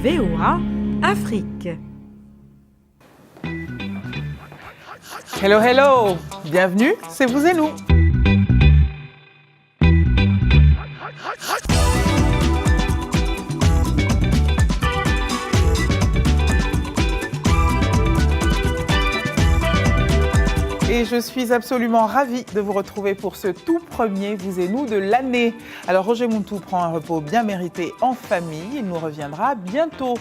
VOA Afrique. Hello, hello! Bienvenue, c'est vous et nous. Et je suis absolument ravie de vous retrouver pour ce tout premier Vous et nous de l'année. Alors Roger Mountou prend un repos bien mérité en famille, il nous reviendra bientôt.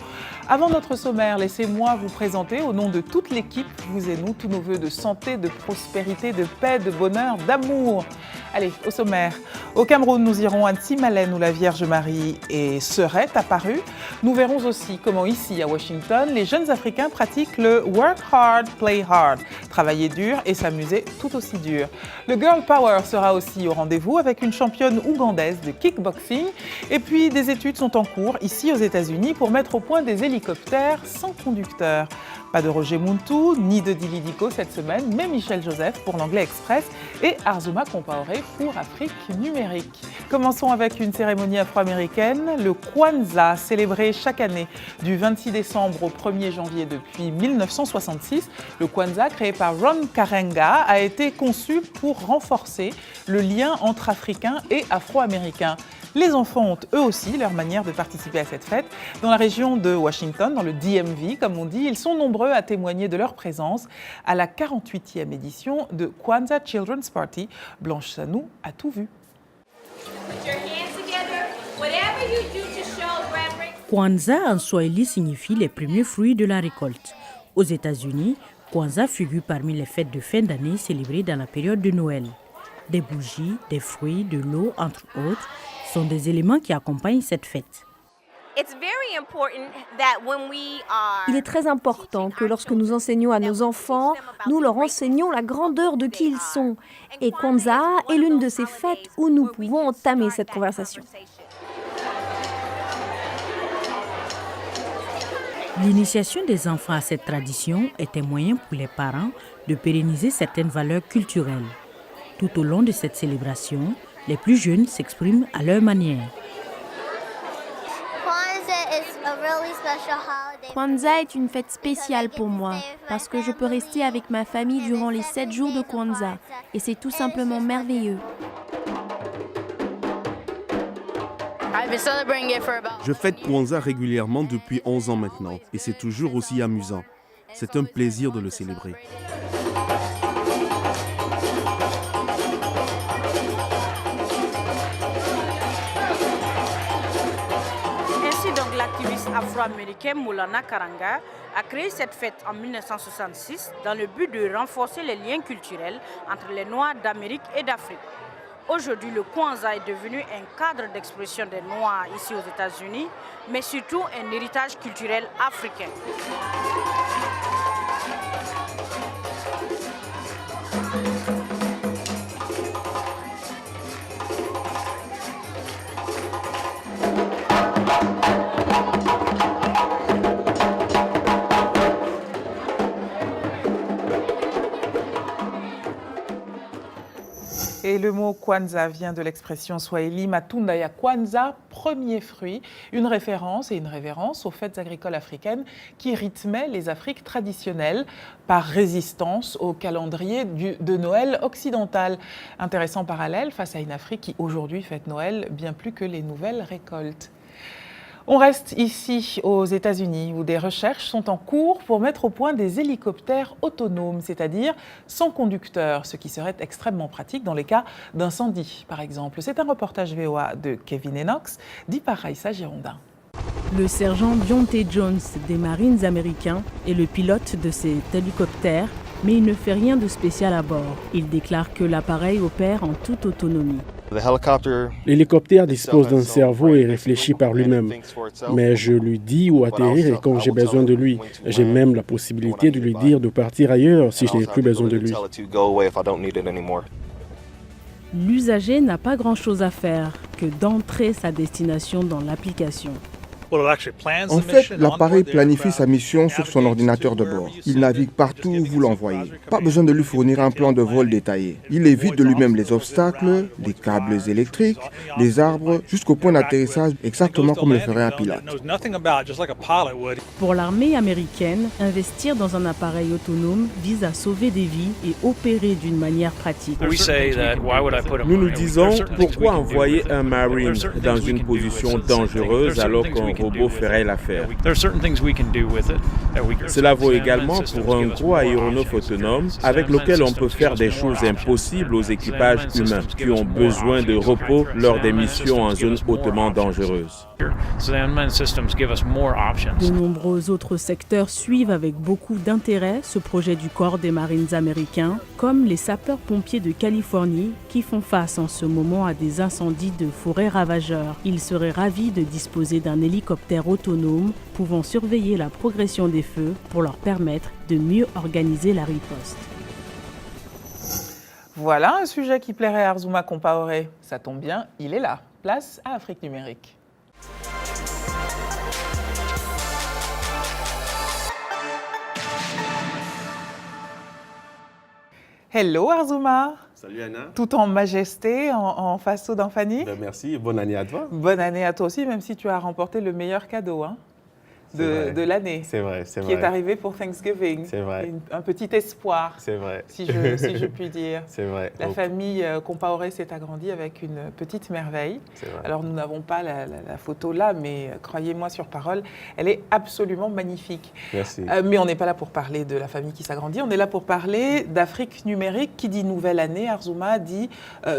Avant notre sommaire, laissez-moi vous présenter au nom de toute l'équipe Vous et nous tous nos vœux de santé, de prospérité, de paix, de bonheur, d'amour. Allez, au sommaire. Au Cameroun, nous irons à Ntsimalène où la Vierge Marie serait apparue. Nous verrons aussi comment ici, à Washington, les jeunes Africains pratiquent le Work Hard, Play Hard. Travailler dur et s'amuser tout aussi dur. Le Girl Power sera aussi au rendez-vous avec une championne ougandaise de kickboxing. Et puis, des études sont en cours ici aux États-Unis pour mettre au point des hélicoptères sans conducteur. Pas de Roger Mountou, ni de Dili Diko cette semaine, mais Michel Joseph pour l'Anglais Express et Arzuma Compaoré pour Afrique numérique. Commençons avec une cérémonie afro-américaine, le Kwanzaa, célébré chaque année du 26 décembre au 1er janvier depuis 1966. Le Kwanzaa, créé par Ron Karenga, a été conçu pour renforcer le lien entre Africains et Afro-Américains. Les enfants ont eux aussi leur manière de participer à cette fête. Dans la région de Washington, dans le DMV comme on dit, ils sont nombreux à témoigner de leur présence à la 48e édition de Kwanzaa Children's Party. Blanche Sanou a tout vu. Kwanzaa en swahili signifie les premiers fruits de la récolte. Aux États-Unis, Kwanzaa figure parmi les fêtes de fin d'année célébrées dans la période de Noël. Des bougies, des fruits, de l'eau, entre autres, sont des éléments qui accompagnent cette fête. Il est très important que lorsque nous enseignons à nos enfants, nous leur enseignons la grandeur de qui ils sont. Et Kwanzaa est l'une de ces fêtes où nous pouvons entamer cette conversation. L'initiation des enfants à cette tradition est un moyen pour les parents de pérenniser certaines valeurs culturelles. Tout au long de cette célébration, les plus jeunes s'expriment à leur manière. Kwanzaa est une fête spéciale pour moi parce que je peux rester avec ma famille durant les 7 jours de Kwanzaa et c'est tout simplement merveilleux. Je fête Kwanzaa régulièrement depuis 11 ans maintenant et c'est toujours aussi amusant. C'est un plaisir de le célébrer. L'activiste afro-américain Maulana Karanga a créé cette fête en 1966 dans le but de renforcer les liens culturels entre les Noirs d'Amérique et d'Afrique. Aujourd'hui, le Kwanzaa est devenu un cadre d'expression des Noirs ici aux États-Unis, mais surtout un héritage culturel africain. Et le mot Kwanzaa vient de l'expression swahili Matunda ya Kwanzaa, premier fruit, une référence et une révérence aux fêtes agricoles africaines qui rythmaient les Afriques traditionnelles par résistance au calendrier de Noël occidental. Intéressant parallèle face à une Afrique qui aujourd'hui fête Noël bien plus que les nouvelles récoltes. On reste ici aux États-Unis où des recherches sont en cours pour mettre au point des hélicoptères autonomes, c'est-à-dire sans conducteur, ce qui serait extrêmement pratique dans les cas d'incendie, par exemple. C'est un reportage VOA de Kevin Enox, dit par Raïssa Girondin. Le sergent Deontay Jones des Marines américains est le pilote de cet hélicoptère, mais il ne fait rien de spécial à bord. Il déclare que l'appareil opère en toute autonomie. L'hélicoptère dispose d'un cerveau et réfléchit par lui-même. Mais je lui dis où atterrir et quand j'ai besoin de lui. J'ai même la possibilité de lui dire de partir ailleurs si je n'ai plus besoin de lui. L'usager n'a pas grand-chose à faire que d'entrer sa destination dans l'application. En fait, l'appareil planifie sa mission sur son ordinateur de bord. Il navigue partout où vous l'envoyez. Pas besoin de lui fournir un plan de vol détaillé. Il évite de lui-même les obstacles, les câbles électriques, les arbres, jusqu'au point d'atterrissage, exactement comme le ferait un pilote. Pour l'armée américaine, investir dans un appareil autonome vise à sauver des vies et opérer d'une manière pratique. Nous nous disons, pourquoi envoyer un Marine dans une position dangereuse alors qu'un robot ferait l'affaire? Cela vaut également pour un gros aéronef autonome avec lequel on peut faire des choses impossibles aux équipages humains qui ont besoin de repos lors des missions en zone hautement dangereuse. De nombreux autres secteurs suivent avec beaucoup d'intérêt ce projet du corps des Marines américains, comme les sapeurs-pompiers de Californie qui font face en ce moment à des incendies de forêt ravageurs. Ils seraient ravis de disposer d'un hélicoptère autonome pouvant surveiller la progression des feux pour leur permettre de mieux organiser la riposte. Voilà un sujet qui plairait à Arzouma Compaoré. Ça tombe bien, il est là. Place à Afrique numérique. Hello Arzouma. Salut Anna. Tout en majesté, en faso d'Anfani. Merci et bonne année à toi. Bonne année à toi aussi, même si tu as remporté le meilleur cadeau de l'année. C'est vrai, qui est arrivé pour Thanksgiving. C'est vrai. Un petit espoir. C'est vrai. Si je puis dire. C'est vrai. La famille Compaoré s'est agrandie avec une petite merveille. C'est vrai. Alors nous n'avons pas la photo là, mais croyez-moi sur parole, elle est absolument magnifique. Merci. Mais on n'est pas là pour parler de la famille qui s'agrandit, on est là pour parler d'Afrique numérique. Qui dit nouvelle année, Arzouma, dit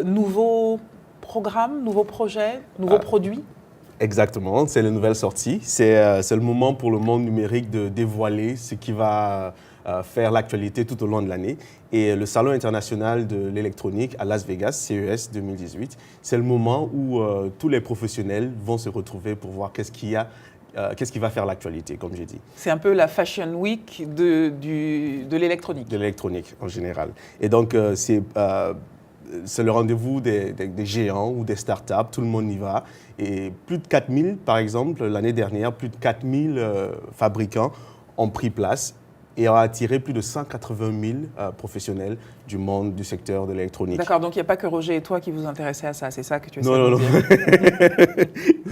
nouveau programme, nouveau projet, nouveau produit. Exactement, c'est la nouvelle sortie. C'est le moment pour le monde numérique de dévoiler ce qui va faire l'actualité tout au long de l'année. Et le Salon international de l'électronique à Las Vegas, CES 2018, c'est le moment où tous les professionnels vont se retrouver pour voir qu'est-ce qui va faire l'actualité, comme j'ai dit. C'est un peu la Fashion Week de l'électronique. De l'électronique en général. Et donc, c'est le rendez-vous des géants ou des startups, tout le monde y va. Et plus de 4000, par exemple, l'année dernière, plus de 4000 fabricants ont pris place et ont attiré plus de 180 000 professionnels du monde du secteur de l'électronique. D'accord, donc il n'y a pas que Roger et toi qui vous intéressez à ça, c'est ça que tu essaies de dire?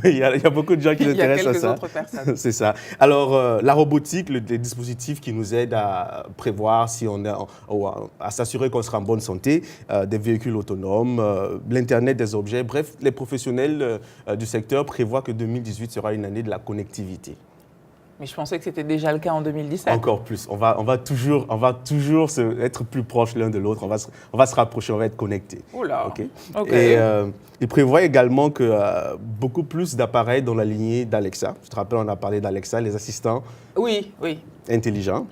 il y a beaucoup de gens qui s'intéressent à ça. Il y a quelques autres personnes. C'est ça. Alors, la robotique, les dispositifs qui nous aident à prévoir à s'assurer qu'on sera en bonne santé, des véhicules autonomes, l'Internet des objets, bref, les professionnels du secteur prévoient que 2018 sera une année de la connectivité. Mais je pensais que c'était déjà le cas en 2017. Encore plus. On va toujours être plus proches l'un de l'autre. On va se rapprocher, on va être connectés. Oula. Okay? Okay. Et il prévoit également que beaucoup plus d'appareils dans la lignée d'Alexa. Je te rappelle, on a parlé d'Alexa, les assistants intelligents.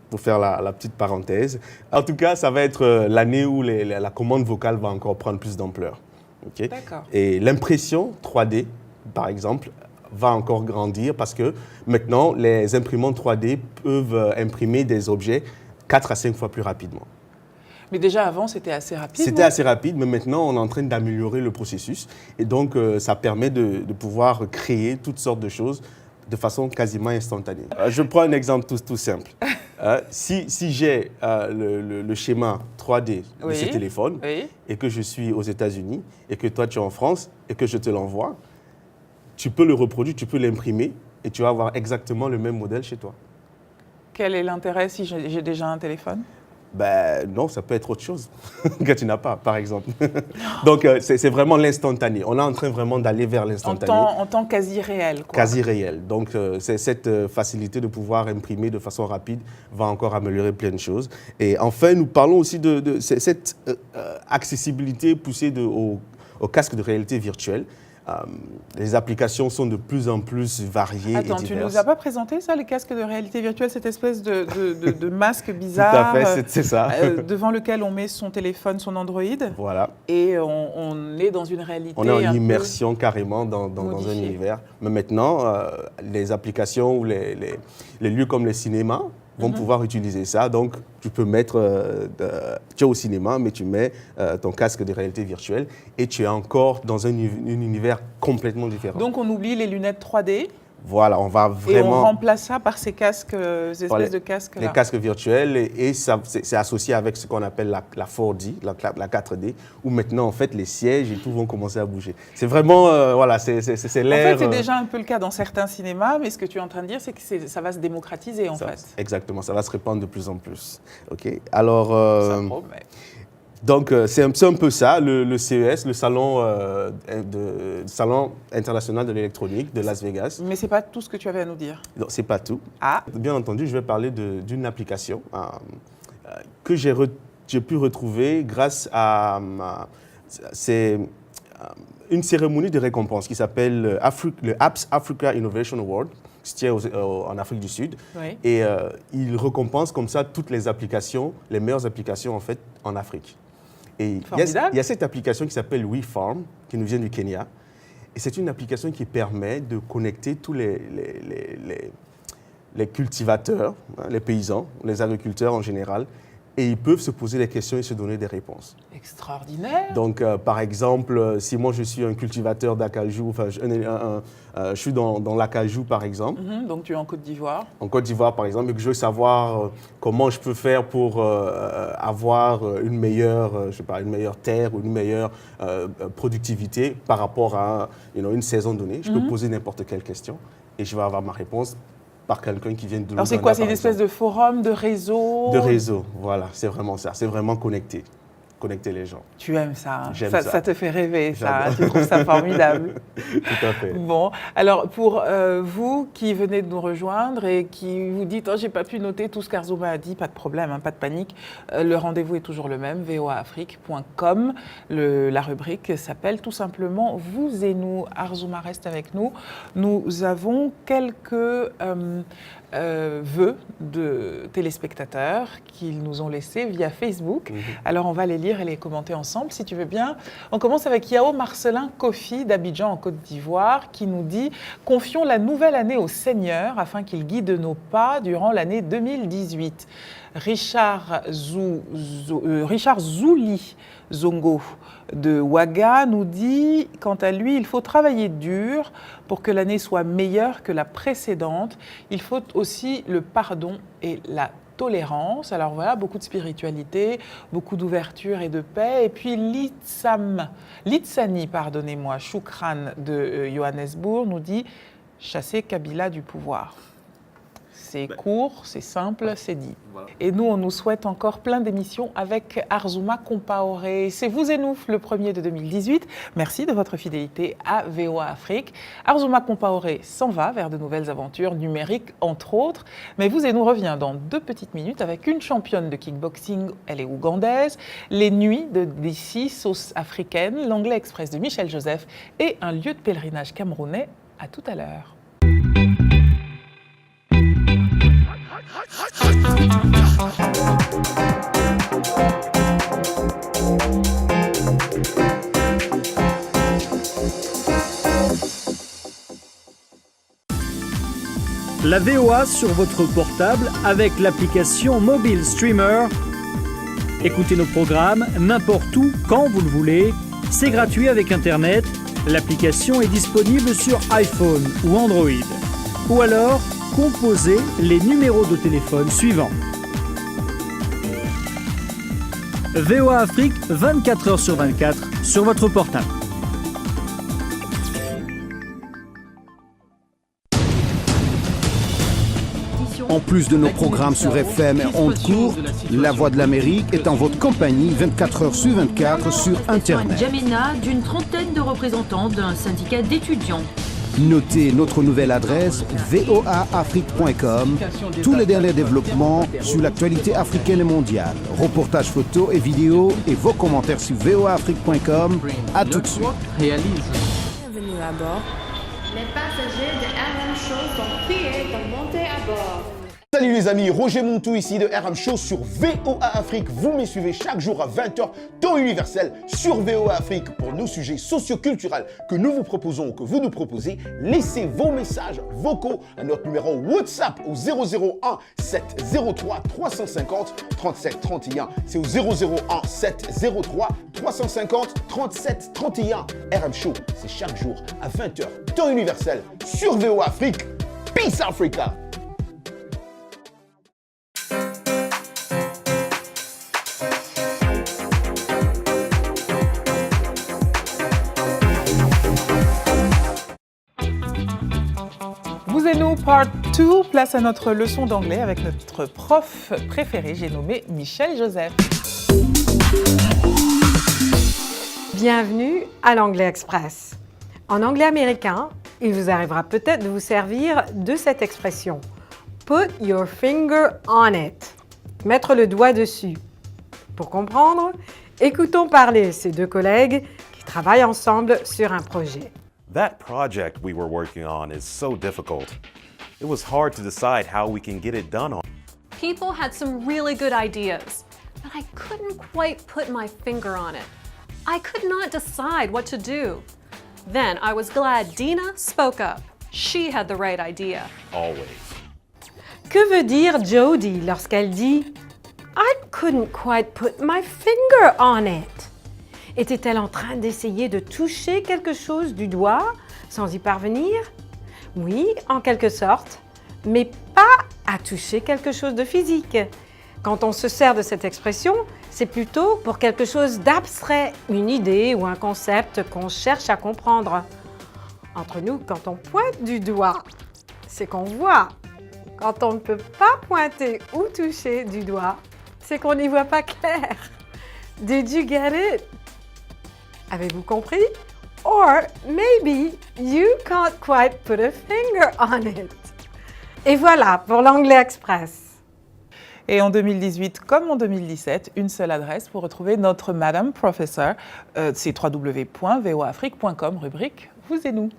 Pour faire la petite parenthèse. En tout cas, ça va être l'année où la commande vocale va encore prendre plus d'ampleur. Okay? D'accord. Et l'impression 3D, par exemple, va encore grandir parce que maintenant, les imprimantes 3D peuvent imprimer des objets 4 à 5 fois plus rapidement. Mais déjà avant, c'était assez rapide. C'était assez rapide, mais maintenant, on est en train d'améliorer le processus. Et donc, ça permet de pouvoir créer toutes sortes de choses de façon quasiment instantanée. Je prends un exemple tout simple. Si j'ai le schéma 3D de ce téléphone et que je suis aux États-Unis et que toi, tu es en France et que je te l'envoie, tu peux le reproduire, tu peux l'imprimer et tu vas avoir exactement le même modèle chez toi. Quel est l'intérêt si j'ai déjà un téléphone? Non, ça peut être autre chose que tu n'as pas, par exemple. Donc, c'est vraiment l'instantané. On est en train vraiment d'aller vers l'instantané. En temps quasi réel, quoi. Quasi réel. Donc, cette facilité de pouvoir imprimer de façon rapide va encore améliorer plein de choses. Et enfin, nous parlons aussi de cette accessibilité poussée au casque de réalité virtuelle. Les applications sont de plus en plus variées et diverses. Tu ne nous as pas présenté ça, les casques de réalité virtuelle, cette espèce de masque bizarre. Tout à fait, c'est ça. Devant lequel on met son téléphone, son Android. Voilà. Et on est dans une réalité. On est en immersion carrément dans un univers. Mais maintenant, les applications ou les lieux comme les cinémas vont pouvoir utiliser ça. Donc, tu peux tu es au cinéma, mais tu mets ton casque de réalité virtuelle et tu es encore dans un univers complètement différent. Donc, on oublie les lunettes 3D. Voilà, on va vraiment... Et on remplace ça par ces casques, ces espèces de casques là. Les casques virtuels, et c'est associé avec ce qu'on appelle la 4D, la 4D, où maintenant, en fait, les sièges et tout vont commencer à bouger. C'est vraiment, voilà, c'est l'air... En fait, c'est déjà un peu le cas dans certains cinémas, mais ce que tu es en train de dire, c'est que ça va se démocratiser, en fait. Exactement, ça va se répandre de plus en plus. OK. Alors... Ça promet. Donc, c'est un peu ça, le CES, le Salon international de l'électronique de Las Vegas. Mais ce n'est pas tout ce que tu avais à nous dire. Non, ce n'est pas tout. Ah. Bien entendu, je vais parler d'une application que j'ai pu retrouver grâce à c'est une cérémonie de récompense qui s'appelle le Apps Africa Innovation Award, qui se tient en Afrique du Sud. Oui. Et il récompense comme ça toutes les applications, les meilleures applications en fait en Afrique. Et il y a cette application qui s'appelle WeFarm, qui nous vient du Kenya. Et c'est une application qui permet de connecter tous les cultivateurs, les paysans, les agriculteurs en général, et ils peuvent se poser des questions et se donner des réponses. Extraordinaire. Donc, par exemple, si moi je suis un cultivateur d'acajou, enfin, je suis dans l'acajou, par exemple. Donc, tu es en Côte d'Ivoire. En Côte d'Ivoire, par exemple, et que je veux savoir comment je peux faire pour avoir une meilleure terre ou une meilleure productivité par rapport à une saison donnée. Je peux poser n'importe quelle question et je vais avoir ma réponse par quelqu'un qui vient de l'Ouganda. Alors, c'est quoi? C'est une espèce de forum, de réseau? De réseau, voilà. C'est vraiment ça. C'est vraiment connecter les gens. Tu aimes ça, hein? J'aime ça. Ça te fait rêver, ça. Tu trouves ça formidable. Tout à fait. Bon, alors pour vous qui venez de nous rejoindre et qui vous dites « Oh, j'ai pas pu noter tout ce qu'Arzouma a dit », pas de problème, hein, pas de panique. Le rendez-vous est toujours le même, voaafrique.com. La rubrique s'appelle tout simplement « Vous et nous ». Arzouma reste avec nous. Nous avons quelques vœux de téléspectateurs qu'ils nous ont laissés via Facebook. Alors, on va les lire et les commenter ensemble, si tu veux bien. On commence avec Yao Marcelin Kofi d'Abidjan, en Côte d'Ivoire, qui nous dit « Confions la nouvelle année au Seigneur afin qu'il guide nos pas durant l'année 2018 ». Richard Zouli Zongo de Ouaga nous dit, quant à lui, il faut travailler dur pour que l'année soit meilleure que la précédente. Il faut aussi le pardon et la tolérance. Alors voilà, beaucoup de spiritualité, beaucoup d'ouverture et de paix. Et puis Litsani, pardonnez-moi, Choukran de Johannesburg nous dit « Chasser Kabila du pouvoir ». C'est court, c'est simple, c'est dit. Voilà. Et nous, on nous souhaite encore plein d'émissions avec Arzouma Compaoré. C'est Vous et nous, le premier de 2018. Merci de votre fidélité à VOA Afrique. Arzouma Compaoré s'en va vers de nouvelles aventures numériques, entre autres. Mais Vous et nous revient dans 2 petites minutes avec une championne de kickboxing, elle est ougandaise, les nuits d'ici, sauce africaine, l'anglais express de Michel Joseph et un lieu de pèlerinage camerounais. À tout à l'heure. La VOA sur votre portable avec l'application Mobile Streamer. Écoutez nos programmes n'importe où, quand vous le voulez. C'est gratuit avec Internet. L'application est disponible sur iPhone ou Android. Ou alors, composez les numéros de téléphone suivants. VOA Afrique, 24 heures sur 24, sur votre portable. En plus de nos programmes sur FM et ondes courtes, La Voix de l'Amérique est en votre compagnie 24 heures sur 24 sur Internet. N'Djamena d'une trentaine de représentants d'un syndicat d'étudiants. Notez notre nouvelle adresse voaafrique.com. Tous les derniers développements sur l'actualité africaine et mondiale. Reportages photos et vidéos et vos commentaires sur voaafrique.com. À tout de suite. Bienvenue à bord. Les passagers de RM Show sont priés de monter à bord. Salut les amis, Roger Montou ici de RM Show sur VOA Afrique. Vous me suivez chaque jour à 20h, temps universel, sur VOA Afrique pour nos sujets socioculturels que nous vous proposons ou que vous nous proposez. Laissez vos messages vocaux à notre numéro WhatsApp au 001 703 350 37 31. C'est au 001 703 350 37 31. RM Show, c'est chaque jour à 20h, temps universel, sur VOA Afrique. Peace Africa! Vous et nous, part 2, place à notre leçon d'anglais avec notre prof préféré, j'ai nommé Michel Joseph. Bienvenue à l'Anglais Express. En anglais américain, il vous arrivera peut-être de vous servir de cette expression « put your finger on it », mettre le doigt dessus. Pour comprendre, écoutons parler ces deux collègues qui travaillent ensemble sur un projet. That project we were working on is so difficult. It was hard to decide how we can get it done on. People had some really good ideas, but I couldn't quite put my finger on it. I could not decide what to do. Then I was glad Dina spoke up. She had the right idea. Always. Que veut dire Jody lorsqu'elle dit « I couldn't quite put my finger on it » ? Était-elle en train d'essayer de toucher quelque chose du doigt sans y parvenir? Oui, en quelque sorte, mais pas à toucher quelque chose de physique. Quand on se sert de cette expression, c'est plutôt pour quelque chose d'abstrait, une idée ou un concept qu'on cherche à comprendre. Entre nous, quand on pointe du doigt, c'est qu'on voit. Quand on ne peut pas pointer ou toucher du doigt, c'est qu'on n'y voit pas clair. Did you get it? Avez-vous compris? Or maybe you can't quite put a finger on it. Et voilà pour l'Anglais Express. Et en 2018, comme en 2017, une seule adresse pour retrouver notre Madame Professeur, c'est www.voafrique.com, rubrique Vous et nous.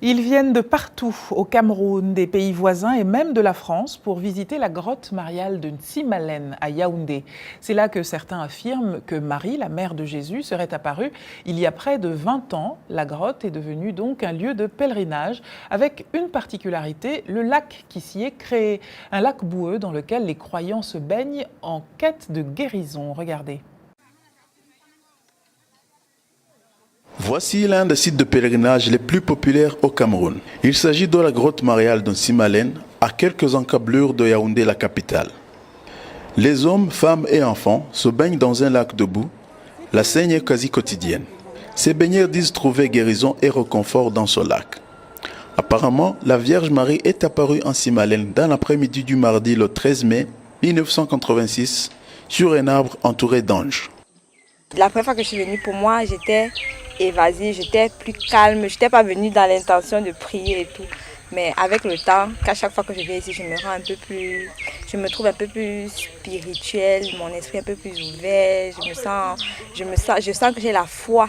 Ils viennent de partout, au Cameroun, des pays voisins et même de la France, pour visiter la grotte mariale de Nsimalène à Yaoundé. C'est là que certains affirment que Marie, la mère de Jésus, serait apparue il y a près de 20 ans. La grotte est devenue donc un lieu de pèlerinage, avec une particularité, le lac qui s'y est créé. Un lac boueux dans lequel les croyants se baignent en quête de guérison. Regardez. Voici l'un des sites de pèlerinage les plus populaires au Cameroun. Il s'agit de la grotte mariale de Nsimalène, à quelques encablures de Yaoundé, la capitale. Les hommes, femmes et enfants se baignent dans un lac de boue. La saigne est quasi quotidienne. Ces baigneurs disent trouver guérison et réconfort dans ce lac. Apparemment, la Vierge Marie est apparue en Nsimalène dans l'après-midi du mardi le 13 mai 1986 sur un arbre entouré d'anges. La première fois que je suis venue, pour moi, j'étais évasive, j'étais plus calme, je n'étais pas venue dans l'intention de prier et tout. Mais avec le temps, qu'à chaque fois que je viens ici, je me trouve un peu plus spirituelle, mon esprit un peu plus ouvert, je sens que j'ai la foi.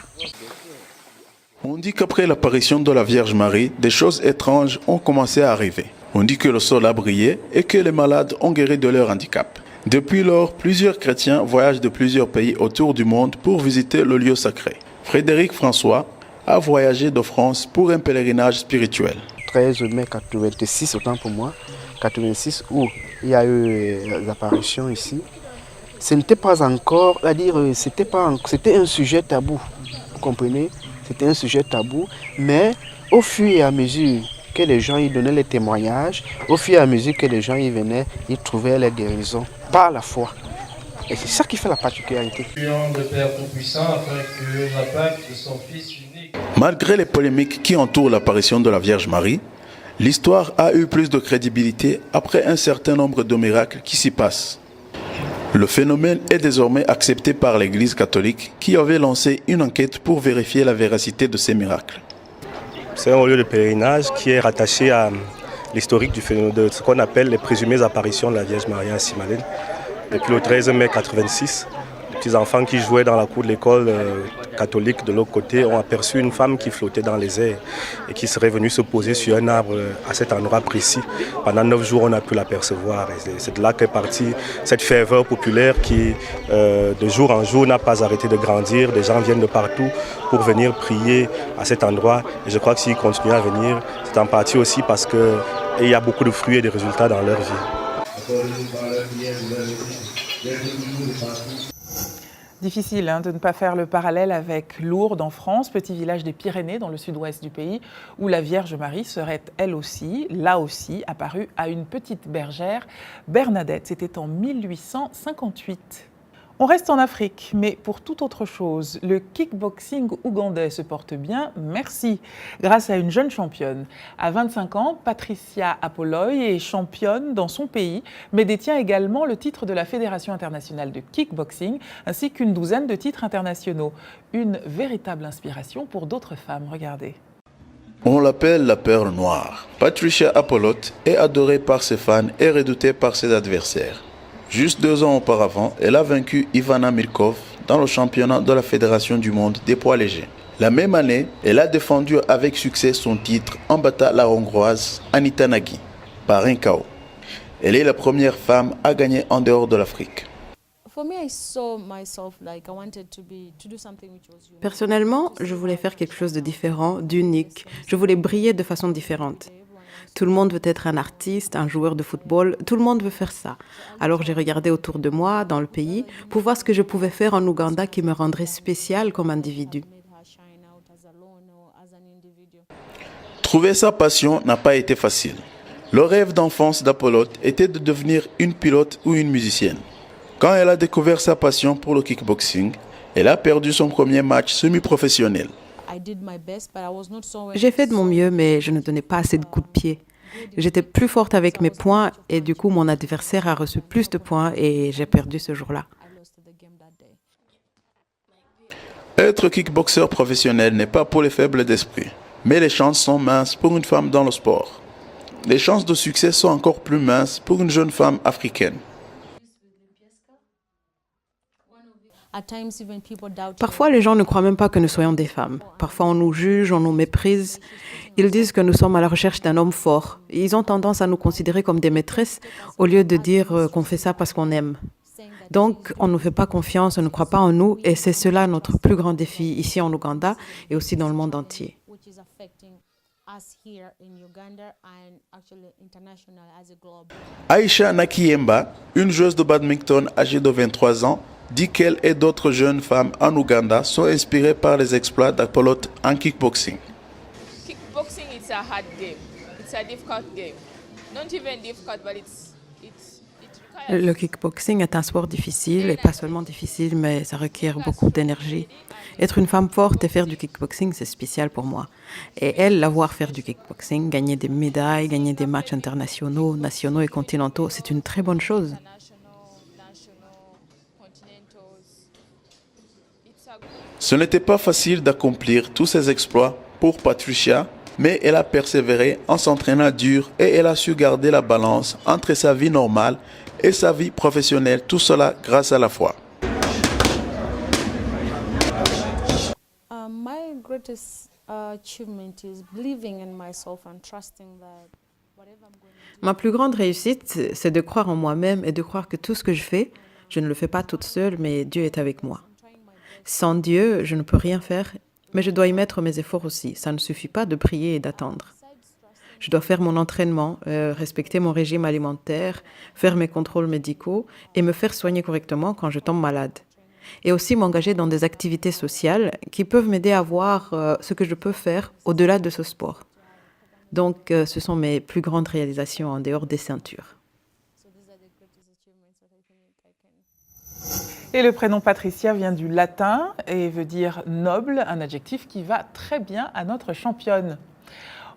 On dit qu'après l'apparition de la Vierge Marie, des choses étranges ont commencé à arriver. On dit que le sol a brillé et que les malades ont guéri de leur handicap. Depuis lors, plusieurs chrétiens voyagent de plusieurs pays autour du monde pour visiter le lieu sacré. Frédéric François a voyagé de France pour un pèlerinage spirituel. 13 mai 86, autant pour moi, 86, où il y a eu l'apparition ici. Ce n'était pas encore, c'était un sujet tabou, vous comprenez? C'était un sujet tabou, mais au fur et à mesure que les gens y donnaient les témoignages, au fur et à mesure que les gens y venaient, ils trouvaient les guérisons par la foi. Et c'est ça qui fait la particularité. Malgré les polémiques qui entourent l'apparition de la Vierge Marie, l'histoire a eu plus de crédibilité après un certain nombre de miracles qui s'y passent. Le phénomène est désormais accepté par l'Église catholique qui avait lancé une enquête pour vérifier la véracité de ces miracles. C'est un lieu de pèlerinage qui est rattaché à l'historique du phénomène de ce qu'on appelle les présumées apparitions de la Vierge Marie à Nsimalène. Depuis le 13 mai 86, petits-enfants qui jouaient dans la cour de l'école catholique de l'autre côté ont aperçu une femme qui flottait dans les airs et qui serait venue se poser sur un arbre à cet endroit précis. Pendant 9 jours, on a pu l'apercevoir. C'est de là qu'est partie cette ferveur populaire qui, de jour en jour, n'a pas arrêté de grandir. Des gens viennent de partout pour venir prier à cet endroit. Et je crois que s'ils continuent à venir, c'est en partie aussi parce qu'il y a beaucoup de fruits et de résultats dans leur vie. Difficile de ne pas faire le parallèle avec Lourdes en France, petit village des Pyrénées dans le sud-ouest du pays, où la Vierge Marie serait elle aussi, là aussi, apparue à une petite bergère, Bernadette. C'était en 1858. On reste en Afrique, mais pour toute autre chose. Le kickboxing ougandais se porte bien, merci, grâce à une jeune championne. À 25 ans, Patricia Apoloy est championne dans son pays, mais détient également le titre de la Fédération internationale de kickboxing, ainsi qu'une douzaine de titres internationaux. Une véritable inspiration pour d'autres femmes, regardez. On l'appelle la perle noire. Patricia Apoloy est adorée par ses fans et redoutée par ses adversaires. Juste 2 ans auparavant, elle a vaincu Ivana Mirkov dans le championnat de la Fédération du monde des poids légers. La même année, elle a défendu avec succès son titre en battant la Hongroise Anita Nagy par un KO. Elle est la première femme à gagner en dehors de l'Afrique. Personnellement, je voulais faire quelque chose de différent, d'unique. Je voulais briller de façon différente. Tout le monde veut être un artiste, un joueur de football, tout le monde veut faire ça. Alors j'ai regardé autour de moi, dans le pays, pour voir ce que je pouvais faire en Ouganda qui me rendrait spécial comme individu. Trouver sa passion n'a pas été facile. Le rêve d'enfance d'Apoloy était de devenir une pilote ou une musicienne. Quand elle a découvert sa passion pour le kickboxing, elle a perdu son premier match semi-professionnel. J'ai fait de mon mieux, mais je ne donnais pas assez de coups de pied. J'étais plus forte avec mes poings et du coup, mon adversaire a reçu plus de points et j'ai perdu ce jour-là. Être kickboxer professionnel n'est pas pour les faibles d'esprit, mais les chances sont minces pour une femme dans le sport. Les chances de succès sont encore plus minces pour une jeune femme africaine. Parfois, les gens ne croient même pas que nous soyons des femmes. Parfois, on nous juge, on nous méprise. Ils disent que nous sommes à la recherche d'un homme fort. Ils ont tendance à nous considérer comme des maîtresses au lieu de dire qu'on fait ça parce qu'on aime. Donc, on ne nous fait pas confiance, on ne croit pas en nous et c'est cela notre plus grand défi ici en Ouganda et aussi dans le monde entier. Aïcha Nakiyemba, une joueuse de badminton âgée de 23 ans, dit qu'elle et d'autres jeunes femmes en Ouganda sont inspirées par les exploits d'Apoloy en kickboxing. Kickboxing is a hard game. It's a difficult game. Not even difficult, but Le kickboxing est un sport difficile, et pas seulement difficile, mais ça requiert beaucoup d'énergie. Être une femme forte et faire du kickboxing, c'est spécial pour moi. Et elle, la voir faire du kickboxing, gagner des médailles, gagner des matchs internationaux, nationaux et continentaux, c'est une très bonne chose. Ce n'était pas facile d'accomplir tous ces exploits pour Patricia, mais elle a persévéré en s'entraînant dur et elle a su garder la balance entre sa vie normale et sa vie professionnelle, tout cela grâce à la foi. My greatest achievement is believing in myself and trusting that whatever I'm going to do. Ma plus grande réussite, c'est de croire en moi-même et de croire que tout ce que je fais, je ne le fais pas toute seule, mais Dieu est avec moi. Sans Dieu, je ne peux rien faire, mais je dois y mettre mes efforts aussi. Ça ne suffit pas de prier et d'attendre. Je dois faire mon entraînement, respecter mon régime alimentaire, faire mes contrôles médicaux et me faire soigner correctement quand je tombe malade. Et aussi m'engager dans des activités sociales qui peuvent m'aider à voir ce que je peux faire au-delà de ce sport. Donc, ce sont mes plus grandes réalisations en dehors des ceintures. Et le prénom Patricia vient du latin et veut dire noble, un adjectif qui va très bien à notre championne.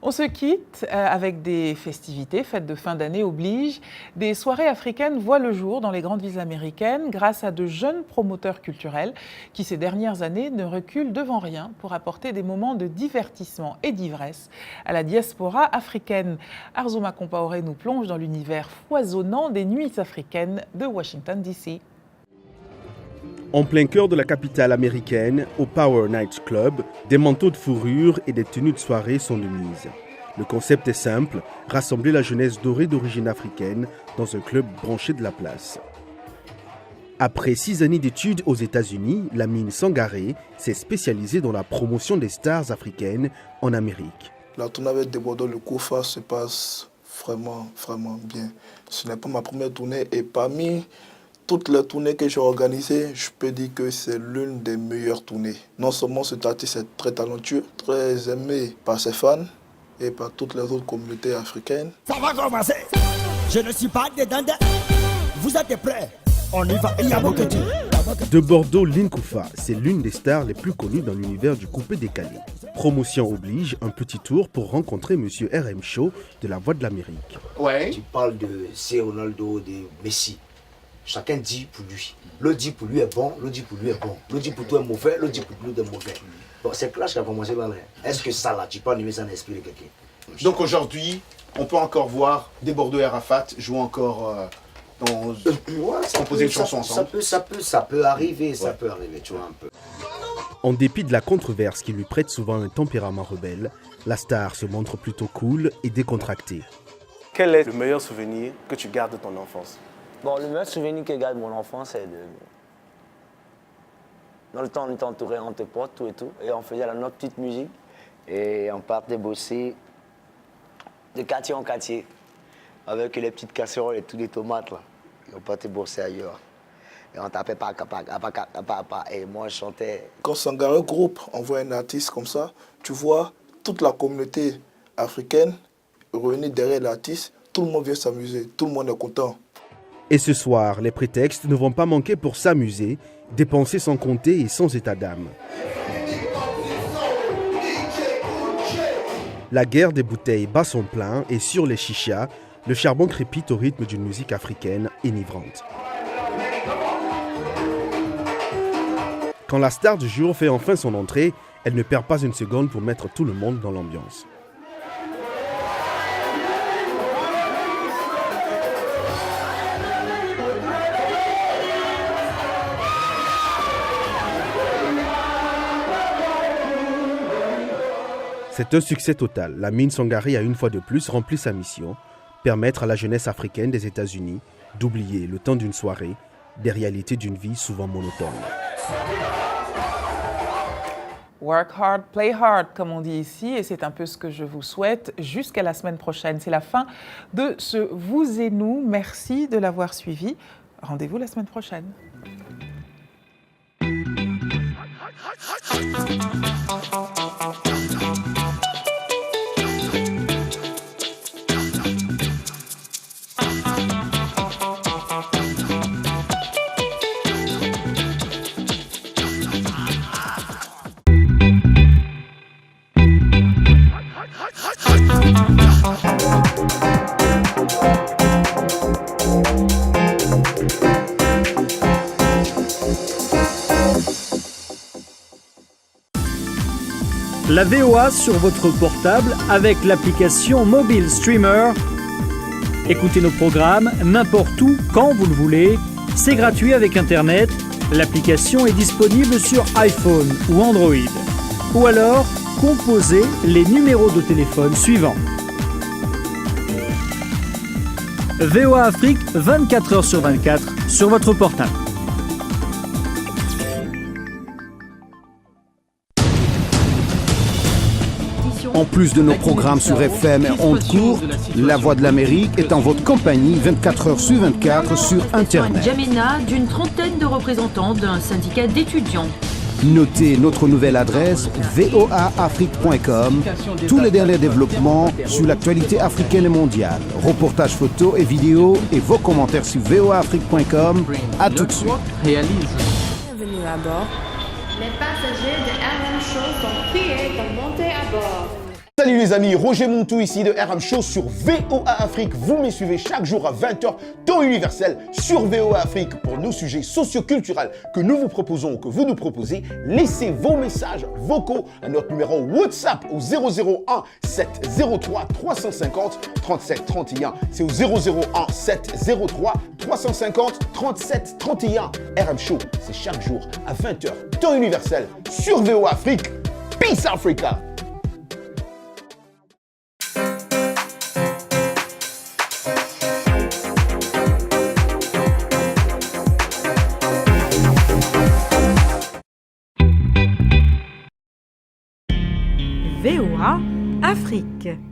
On se quitte avec des festivités, fêtes de fin d'année oblige. Des soirées africaines voient le jour dans les grandes villes américaines grâce à de jeunes promoteurs culturels qui, ces dernières années, ne reculent devant rien pour apporter des moments de divertissement et d'ivresse à la diaspora africaine. Arzuma Compaoré nous plonge dans l'univers foisonnant des nuits africaines de Washington, D.C. En plein cœur de la capitale américaine, au Power Night Club, des manteaux de fourrure et des tenues de soirée sont de mise. Le concept est simple, rassembler la jeunesse dorée d'origine africaine dans un club branché de la place. Après 6 années d'études aux États-Unis, Lamine Sangaré s'est spécialisé dans la promotion des stars africaines en Amérique. La tournée avec Débordant le Koufa se passe vraiment bien. Ce n'est pas ma première tournée et parmi toutes les tournées que j'ai organisées, je peux dire que c'est l'une des meilleures tournées. Non seulement cet artiste est très talentueux, très aimé par ses fans et par toutes les autres communautés africaines. Ça va commencer. Je ne suis pas dedans. Vous êtes prêts? On y va. Il y a beaucoup de dire. De Bordeaux, Linkoufa, c'est l'une des stars les plus connues dans l'univers du coupé décalé. Promotion oblige, un petit tour pour rencontrer Monsieur RM Show de la Voix de l'Amérique. Ouais. Tu parles de C. Ronaldo, de Messi. Chacun dit pour lui. L'autre dit pour lui est bon, l'autre dit pour lui est bon. L'autre dit pour toi est mauvais, l'autre dit pour lui est mauvais. Bon, c'est clash qui a commencé par là. Est-ce que ça là, tu peux animer ça dans l'esprit de quelqu'un? Donc aujourd'hui, on peut encore voir des Bordeaux et Arafat jouer encore composer une chanson ensemble. Ça peut arriver, ça peut arriver, tu vois un peu. En dépit de la controverse qui lui prête souvent un tempérament rebelle, la star se montre plutôt cool et décontractée. Quel est le meilleur souvenir que tu gardes de ton enfance? Bon, le meilleur souvenir que je garde de mon enfance, c'est de... Dans le temps, on était entouré entre potes, tout et tout, et on faisait notre petite musique, et on partait bosser de quartier en quartier, avec les petites casseroles et tous les tomates, là. Et on partait bosser ailleurs. Et on tapait pas, et moi je chantais. Quand Sangaré Group envoie un artiste comme ça, tu vois toute la communauté africaine réunie derrière l'artiste, tout le monde vient s'amuser, tout le monde est content. Et ce soir, les prétextes ne vont pas manquer pour s'amuser, dépenser sans compter et sans état d'âme. La guerre des bouteilles bat son plein et sur les chichas, le charbon crépite au rythme d'une musique africaine enivrante. Quand la star du jour fait enfin son entrée, elle ne perd pas une seconde pour mettre tout le monde dans l'ambiance. C'est un succès total. Lamine Sangaré a une fois de plus rempli sa mission, permettre à la jeunesse africaine des États-Unis d'oublier le temps d'une soirée des réalités d'une vie souvent monotone. Work hard, play hard, comme on dit ici, et c'est un peu ce que je vous souhaite jusqu'à la semaine prochaine. C'est la fin de ce Vous et nous. Merci de l'avoir suivi. Rendez-vous la semaine prochaine. La VOA sur votre portable avec l'application Mobile Streamer. Écoutez nos programmes n'importe où, quand vous le voulez. C'est gratuit avec Internet. L'application est disponible sur iPhone ou Android. Ou alors, composez les numéros de téléphone suivants. VOA Afrique, 24 heures sur 24, sur votre portable. En plus de nos programmes sur FM et ondes courtes, La Voix de l'Amérique est en votre compagnie 24 heures sur 24 sur Internet. N'Djamena, d'une trentaine de représentants d'un syndicat d'étudiants. Notez notre nouvelle adresse voaafrique.com. Tous les derniers développements sur l'actualité africaine et mondiale. Reportages photos et vidéos et vos commentaires sur voaafrique.com. À tout de suite. Bienvenue à bord. Les passagers de RM Show sont priés de monter à bord. Salut les amis, Roger Montou ici de RM Show sur VOA Afrique. Vous me suivez chaque jour à 20h, temps universel sur VOA Afrique pour nos sujets socio-culturels que nous vous proposons ou que vous nous proposez. Laissez vos messages vocaux à notre numéro WhatsApp au 001 703 350 37 31. C'est au 001 703 350 37 31. RM Show, c'est chaque jour à 20h, temps universel sur VOA Afrique. Peace Africa! VOA Afrique.